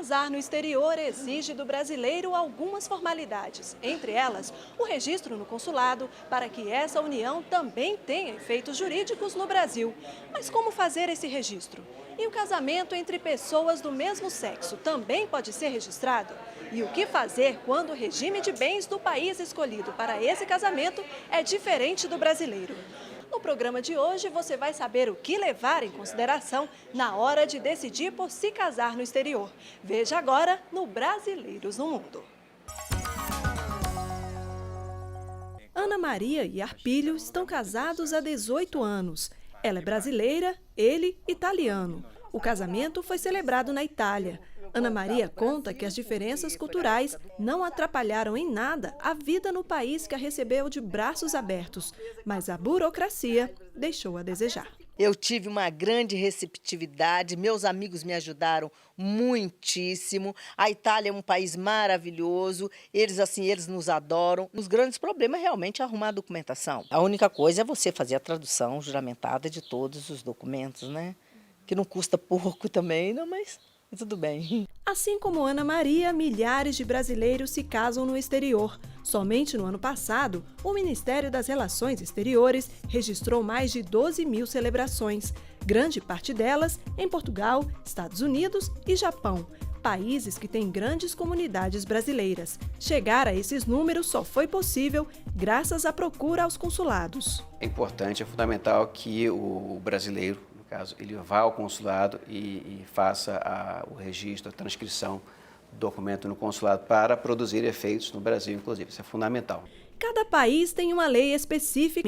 Casar no exterior exige do brasileiro algumas formalidades, entre elas o registro no consulado, para que essa união também tenha efeitos jurídicos no Brasil. Mas como fazer esse registro? E o casamento entre pessoas do mesmo sexo também pode ser registrado? E o que fazer quando o regime de bens do país escolhido para esse casamento é diferente do brasileiro? No programa de hoje, você vai saber o que levar em consideração na hora de decidir por se casar no exterior. Veja agora no Brasileiros no Mundo. Ana Maria e Arpílio estão casados há 18 anos. Ela é brasileira, ele italiano. O casamento foi celebrado na Itália. Ana Maria conta que as diferenças culturais não atrapalharam em nada a vida no país que a recebeu de braços abertos, mas a burocracia deixou a desejar. Eu tive uma grande receptividade, meus amigos me ajudaram muitíssimo. A Itália é um país maravilhoso, eles nos adoram. Os grandes problemas é realmente arrumar a documentação. A única coisa é você fazer a tradução juramentada de todos os documentos, né? Que não custa pouco também, não, mas tudo bem. Assim como Ana Maria, milhares de brasileiros se casam no exterior. Somente no ano passado, o Ministério das Relações Exteriores registrou mais de 12 mil celebrações, grande parte delas em Portugal, Estados Unidos e Japão, países que têm grandes comunidades brasileiras. Chegar a esses números só foi possível graças à procura aos consulados. É importante, é fundamental que o brasileiro, caso ele vá ao consulado e faça o registro, a transcrição do documento no consulado para produzir efeitos no Brasil, inclusive. Isso é fundamental. Cada país tem uma lei específica.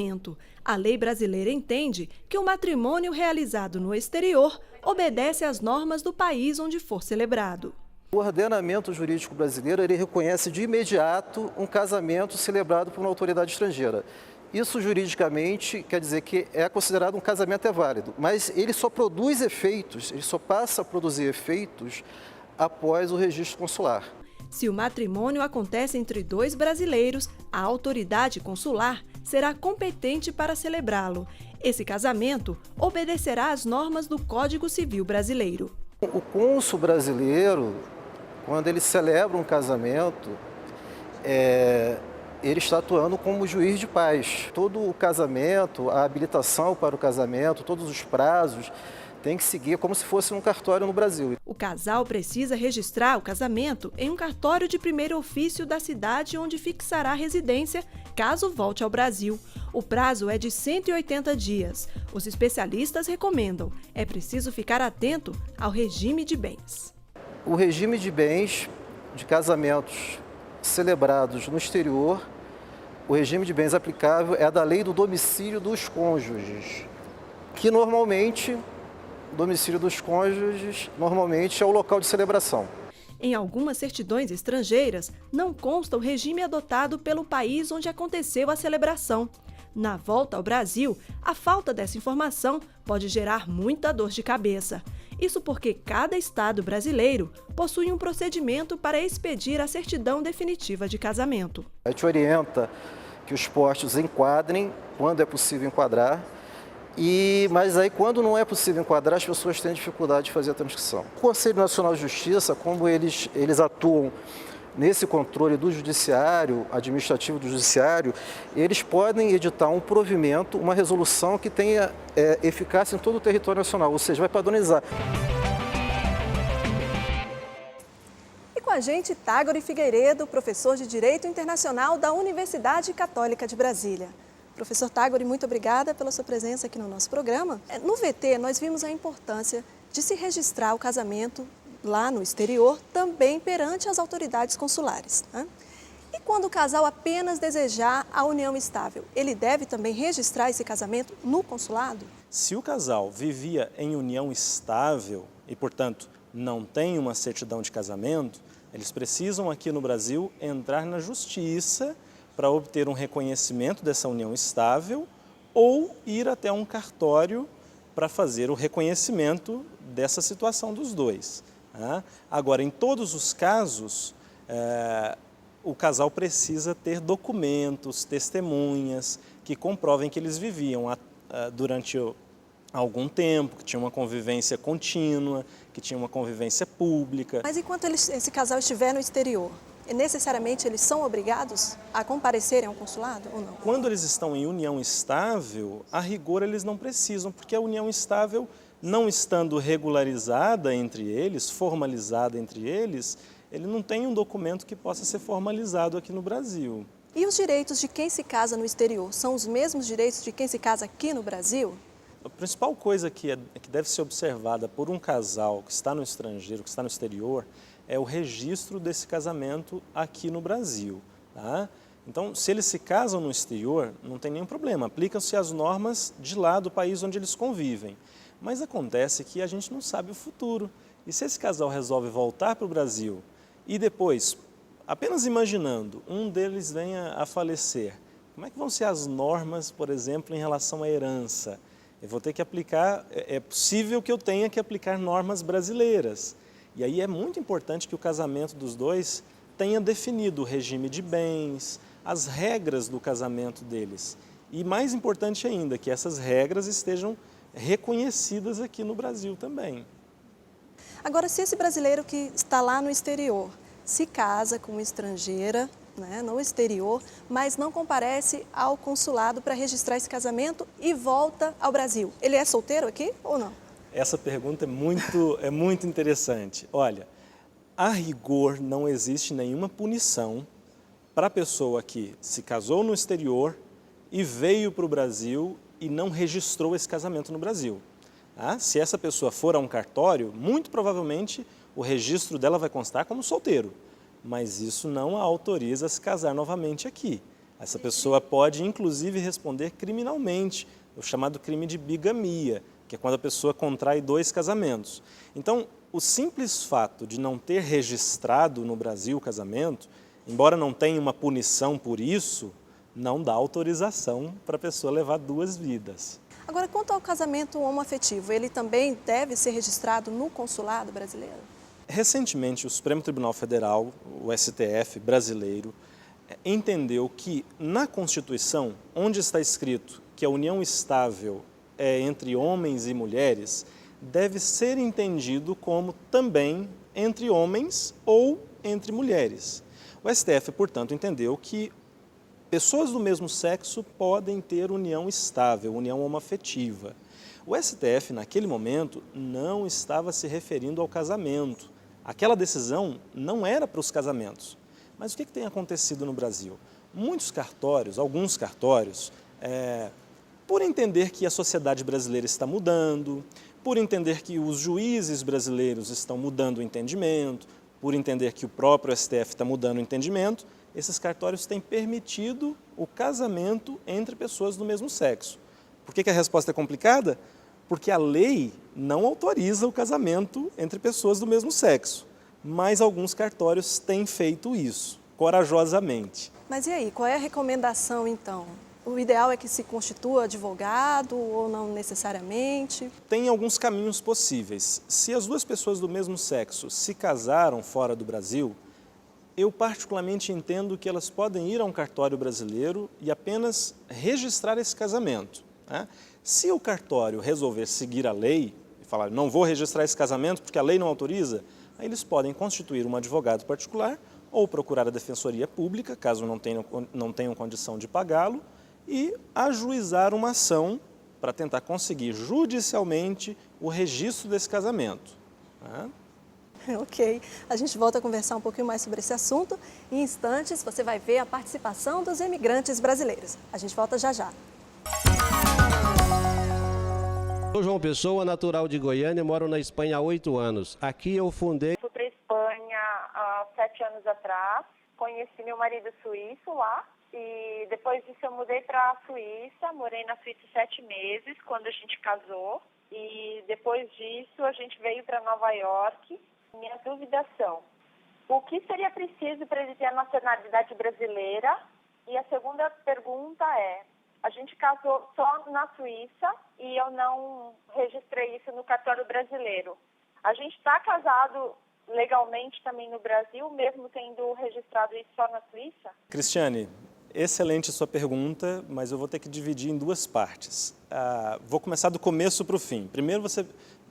A lei brasileira entende que o matrimônio realizado no exterior obedece às normas do país onde for celebrado. O ordenamento jurídico brasileiro ele reconhece de imediato um casamento celebrado por uma autoridade estrangeira. Isso juridicamente quer dizer que é considerado um casamento válido, mas ele só produz efeitos, ele só passa a produzir efeitos após o registro consular. Se o matrimônio acontece entre dois brasileiros, a autoridade consular será competente para celebrá-lo. Esse casamento obedecerá às normas do Código Civil brasileiro. O cônsul brasileiro, quando ele celebra um casamento, ele está atuando como juiz de paz. Todo o casamento, a habilitação para o casamento, todos os prazos, tem que seguir como se fosse um cartório no Brasil. O casal precisa registrar o casamento em um cartório de primeiro ofício da cidade onde fixará a residência, caso volte ao Brasil. O prazo é de 180 dias. Os especialistas recomendam, é preciso ficar atento ao regime de bens. O regime de bens de casamentos celebrados no exterior, o regime de bens aplicável é a da lei do domicílio dos cônjuges, que normalmente, o domicílio dos cônjuges, normalmente é o local de celebração. Em algumas certidões estrangeiras, não consta o regime adotado pelo país onde aconteceu a celebração. Na volta ao Brasil, a falta dessa informação pode gerar muita dor de cabeça. Isso porque cada estado brasileiro possui um procedimento para expedir a certidão definitiva de casamento. A gente orienta que os postos enquadrem, quando é possível enquadrar, mas aí quando não é possível enquadrar, as pessoas têm dificuldade de fazer a transcrição. O Conselho Nacional de Justiça, como eles atuam nesse controle do judiciário, administrativo do judiciário, eles podem editar um provimento, uma resolução que tenha eficácia em todo o território nacional, ou seja, vai padronizar. E com a gente, Tágore Figueiredo, professor de Direito Internacional da Universidade Católica de Brasília. Professor Tágore, muito obrigada pela sua presença aqui no nosso programa. No VT, nós vimos a importância de se registrar o casamento lá no exterior, também perante as autoridades consulares, né? E quando o casal apenas desejar a união estável, ele deve também registrar esse casamento no consulado? Se o casal vivia em união estável e, portanto, não tem uma certidão de casamento, eles precisam aqui no Brasil entrar na justiça para obter um reconhecimento dessa união estável ou ir até um cartório para fazer o reconhecimento dessa situação dos dois. Agora, em todos os casos, o casal precisa ter documentos, testemunhas que comprovem que eles viviam durante há algum tempo, que tinha uma convivência contínua, que tinha uma convivência pública. Mas enquanto esse casal estiver no exterior, necessariamente eles são obrigados a comparecerem ao consulado ou não? Quando eles estão em união estável, a rigor eles não precisam, porque a união estável, não estando regularizada entre eles, formalizada entre eles, ele não tem um documento que possa ser formalizado aqui no Brasil. E os direitos de quem se casa no exterior são os mesmos direitos de quem se casa aqui no Brasil? A principal coisa que deve ser observada por um casal que está no estrangeiro, que está no exterior, é o registro desse casamento aqui no Brasil. Tá? Então, se eles se casam no exterior, não tem nenhum problema, aplicam-se as normas de lá do país onde eles convivem. Mas acontece que a gente não sabe o futuro. E se esse casal resolve voltar para o Brasil e depois, apenas imaginando, um deles venha a falecer, como é que vão ser as normas, por exemplo, em relação à herança? Eu vou ter que aplicar, é possível que eu tenha que aplicar normas brasileiras. E aí é muito importante que o casamento dos dois tenha definido o regime de bens, as regras do casamento deles. E mais importante ainda, que essas regras estejam reconhecidas aqui no Brasil também. Agora, se esse brasileiro que está lá no exterior se casa com uma estrangeira, né, no exterior, mas não comparece ao consulado para registrar esse casamento e volta ao Brasil, ele é solteiro aqui ou não? Essa pergunta é muito interessante. Olha, a rigor não existe nenhuma punição para a pessoa que se casou no exterior e veio para o Brasil e não registrou esse casamento no Brasil. Tá? Se essa pessoa for a um cartório, muito provavelmente o registro dela vai constar como solteiro, mas isso não a autoriza a se casar novamente aqui. Essa pessoa pode, inclusive, responder criminalmente, o chamado crime de bigamia, que é quando a pessoa contrai 2 casamentos. Então, o simples fato de não ter registrado no Brasil o casamento, embora não tenha uma punição por isso, não dá autorização para a pessoa levar 2 vidas. Agora, quanto ao casamento homoafetivo, ele também deve ser registrado no consulado brasileiro? Recentemente, o Supremo Tribunal Federal, o STF brasileiro, entendeu que na Constituição, onde está escrito que a união estável é entre homens e mulheres, deve ser entendido como também entre homens ou entre mulheres. O STF, portanto, entendeu que pessoas do mesmo sexo podem ter união estável, união homoafetiva. O STF, naquele momento, não estava se referindo ao casamento. Aquela decisão não era para os casamentos. Mas o que tem acontecido no Brasil? Muitos cartórios, alguns cartórios, por entender que a sociedade brasileira está mudando, por entender que os juízes brasileiros estão mudando o entendimento, por entender que o próprio STF está mudando o entendimento, esses cartórios têm permitido o casamento entre pessoas do mesmo sexo. Por que a resposta é complicada? Porque a lei não autoriza o casamento entre pessoas do mesmo sexo, mas alguns cartórios têm feito isso, corajosamente. Mas e aí, qual é a recomendação então? O ideal é que se constitua advogado ou não necessariamente? Tem alguns caminhos possíveis. Se as 2 pessoas do mesmo sexo se casaram fora do Brasil, eu particularmente entendo que elas podem ir a um cartório brasileiro e apenas registrar esse casamento. Né? Se o cartório resolver seguir a lei e falar, não vou registrar esse casamento porque a lei não autoriza, aí eles podem constituir um advogado particular ou procurar a Defensoria Pública, caso não tenham condição de pagá-lo, e ajuizar uma ação para tentar conseguir judicialmente o registro desse casamento. Né? Ok, a gente volta a conversar um pouquinho mais sobre esse assunto. Em instantes, você vai ver a participação dos imigrantes brasileiros. A gente volta já já. Sou João Pessoa, natural de Goiânia, moro na Espanha há 8 anos. Aqui eu fundei... Fui para a Espanha há 7 anos atrás, conheci meu marido suíço lá e depois disso eu mudei para a Suíça, morei na Suíça 7 meses quando a gente casou e depois disso a gente veio para Nova York. Minhas dúvidas são, o que seria preciso para ele ter a nacionalidade brasileira? E a segunda pergunta é, a gente casou só na Suíça e eu não registrei isso no cartório brasileiro. A gente está casado legalmente também no Brasil, mesmo tendo registrado isso só na Suíça? Cristiane, excelente sua pergunta, mas eu vou ter que dividir em duas partes. Vou começar do começo para o fim. Primeiro,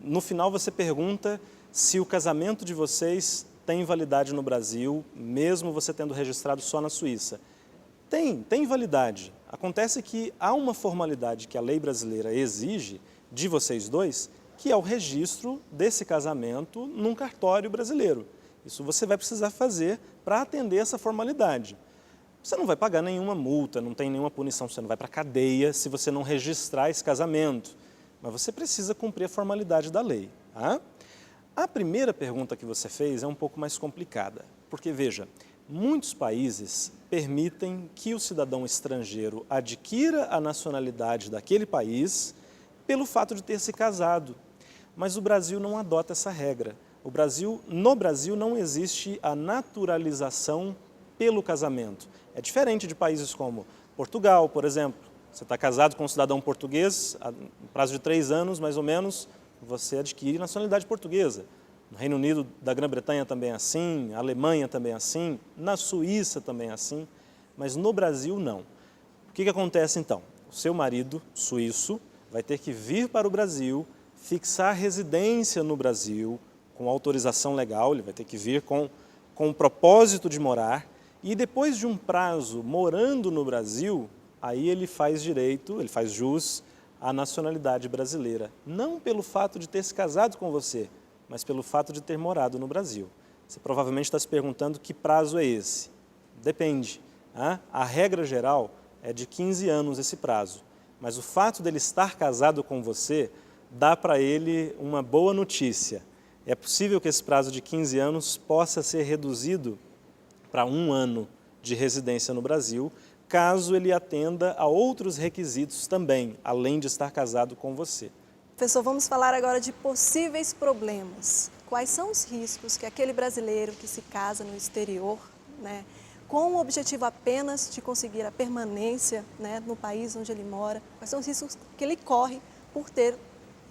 no final você pergunta se o casamento de vocês tem validade no Brasil, mesmo você tendo registrado só na Suíça. Tem validade. Acontece que há uma formalidade que a lei brasileira exige de vocês dois, que é o registro desse casamento num cartório brasileiro. Isso você vai precisar fazer para atender essa formalidade. Você não vai pagar nenhuma multa, não tem nenhuma punição, você não vai para a cadeia se você não registrar esse casamento. Mas você precisa cumprir a formalidade da lei. Tá? A primeira pergunta que você fez é um pouco mais complicada, porque, veja, muitos países permitem que o cidadão estrangeiro adquira a nacionalidade daquele país pelo fato de ter se casado. Mas o Brasil não adota essa regra. No Brasil não existe a naturalização pelo casamento. É diferente de países como Portugal, por exemplo. Você está casado com um cidadão português, no prazo de 3 anos, mais ou menos, você adquire nacionalidade portuguesa. No Reino Unido da Grã-Bretanha também é assim, na Alemanha também é assim, na Suíça também é assim, mas no Brasil não. O que acontece então? O seu marido suíço vai ter que vir para o Brasil, fixar residência no Brasil, com autorização legal, ele vai ter que vir com o propósito de morar, e depois de um prazo morando no Brasil, aí ele faz direito, ele faz jus à nacionalidade brasileira. Não pelo fato de ter se casado com você, mas pelo fato de ter morado no Brasil. Você provavelmente está se perguntando que prazo é esse. Depende. A regra geral é de 15 anos esse prazo. Mas o fato dele estar casado com você dá para ele uma boa notícia. É possível que esse prazo de 15 anos possa ser reduzido para 1 ano de residência no Brasil, caso ele atenda a outros requisitos também, além de estar casado com você. Professor, vamos falar agora de possíveis problemas. Quais são os riscos que aquele brasileiro que se casa no exterior, né, com o objetivo apenas de conseguir a permanência, né, no país onde ele mora, quais são os riscos que ele corre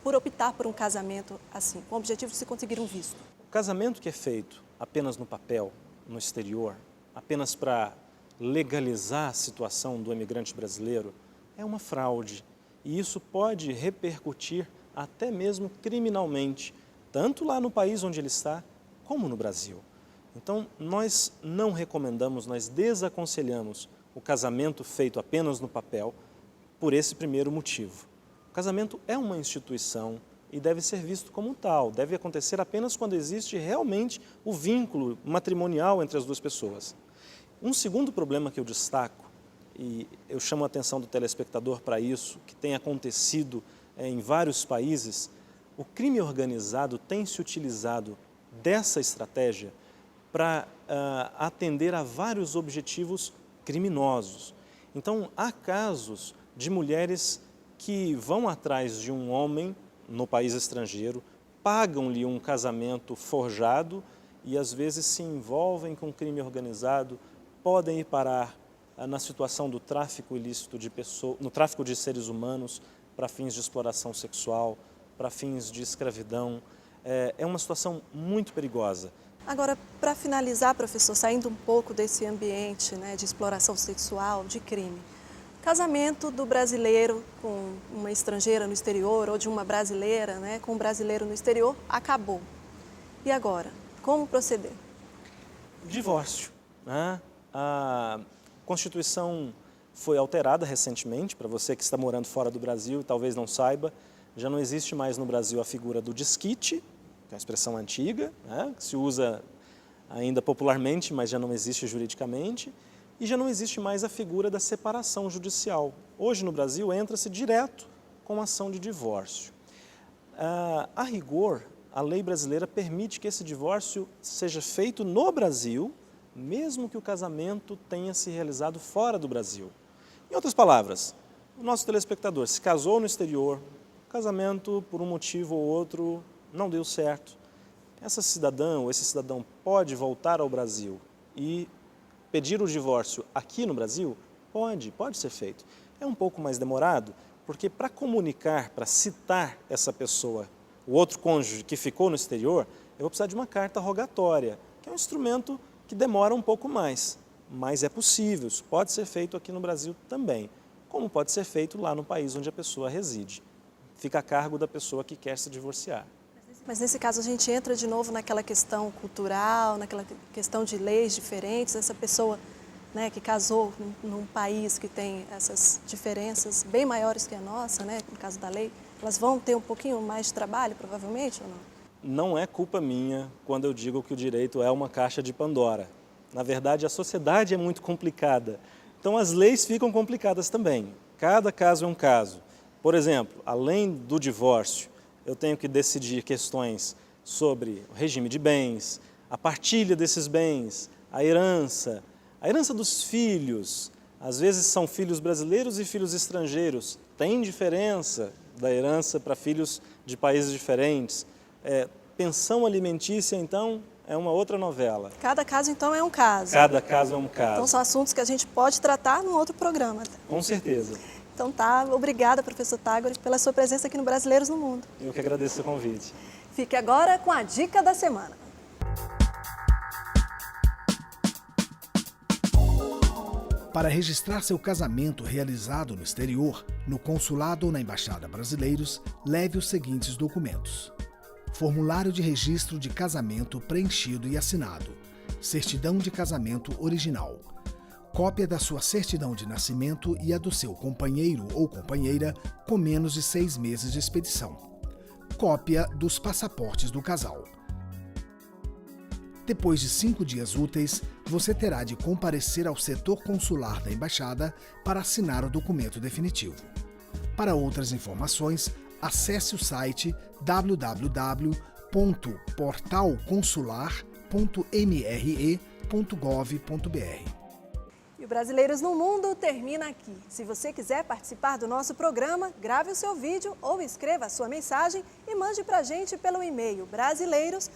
por optar por um casamento assim, com o objetivo de se conseguir um visto? O casamento que é feito apenas no papel, no exterior, apenas para legalizar a situação do imigrante brasileiro, é uma fraude. E isso pode repercutir até mesmo criminalmente, tanto lá no país onde ele está, como no Brasil. Então, nós não recomendamos, nós desaconselhamos o casamento feito apenas no papel por esse primeiro motivo. O casamento é uma instituição e deve ser visto como tal, deve acontecer apenas quando existe realmente o vínculo matrimonial entre as duas pessoas. Um segundo problema que eu destaco, e eu chamo a atenção do telespectador para isso, que tem acontecido em vários países, o crime organizado tem se utilizado dessa estratégia para atender a vários objetivos criminosos. Então, há casos de mulheres que vão atrás de um homem no país estrangeiro, pagam-lhe um casamento forjado e às vezes se envolvem com crime organizado, podem ir parar na situação do tráfico ilícito de pessoas, no tráfico de seres humanos para fins de exploração sexual, para fins de escravidão. É uma situação muito perigosa. Agora, para finalizar, professor, saindo um pouco desse ambiente, né, de exploração sexual, de crime, casamento do brasileiro com uma estrangeira no exterior ou de uma brasileira, né, com um brasileiro no exterior, acabou. E agora? Como proceder? Divórcio. Né? A Constituição foi alterada recentemente, para você que está morando fora do Brasil e talvez não saiba, já não existe mais no Brasil a figura do desquite, que é uma expressão antiga, né, que se usa ainda popularmente, mas já não existe juridicamente, e já não existe mais a figura da separação judicial. Hoje no Brasil entra-se direto com ação de divórcio. A rigor, a lei brasileira permite que esse divórcio seja feito no Brasil, mesmo que o casamento tenha se realizado fora do Brasil. Em outras palavras, o nosso telespectador se casou no exterior, o casamento, por um motivo ou outro, não deu certo. Essa cidadã ou esse cidadão pode voltar ao Brasil e pedir o divórcio aqui no Brasil? Pode ser feito. É um pouco mais demorado, porque para comunicar, para citar essa pessoa, o outro cônjuge que ficou no exterior, eu vou precisar de uma carta rogatória, que é um instrumento que demora um pouco mais. mas é possível, isso pode ser feito aqui no Brasil também, como pode ser feito lá no país onde a pessoa reside. Fica a cargo da pessoa que quer se divorciar. Mas nesse caso a gente entra de novo naquela questão cultural, naquela questão de leis diferentes, essa pessoa, né, que casou num país que tem essas diferenças bem maiores que a nossa, né, no caso da lei, elas vão ter um pouquinho mais de trabalho, provavelmente, ou não? Não é culpa minha quando eu digo que o direito é uma caixa de Pandora. Na verdade, a sociedade é muito complicada, então as leis ficam complicadas também. Cada caso é um caso. Por exemplo, além do divórcio, eu tenho que decidir questões sobre o regime de bens, a partilha desses bens, a herança dos filhos. Às vezes são filhos brasileiros e filhos estrangeiros. Tem diferença da herança para filhos de países diferentes. Pensão alimentícia, então, é uma outra novela. Cada caso, então, é um caso. Cada caso é um caso. Então, são assuntos que a gente pode tratar num outro programa. Com certeza. Então tá, obrigada, professor Tagore, pela sua presença aqui no Brasileiros no Mundo. Eu que agradeço o convite. Fique agora com a dica da semana. Para registrar seu casamento realizado no exterior, no consulado ou na embaixada brasileiros, leve os seguintes documentos: formulário de registro de casamento preenchido e assinado, certidão de casamento original, cópia da sua certidão de nascimento e a do seu companheiro ou companheira com menos de 6 meses de expedição, cópia dos passaportes do casal. Depois de 5 dias úteis, você terá de comparecer ao setor consular da embaixada para assinar o documento definitivo. Para outras informações, acesse o site www.portalconsular.mre.gov.br. E o Brasileiros no Mundo termina aqui. Se você quiser participar do nosso programa, grave o seu vídeo ou escreva a sua mensagem e mande para a gente pelo e-mail brasileiros@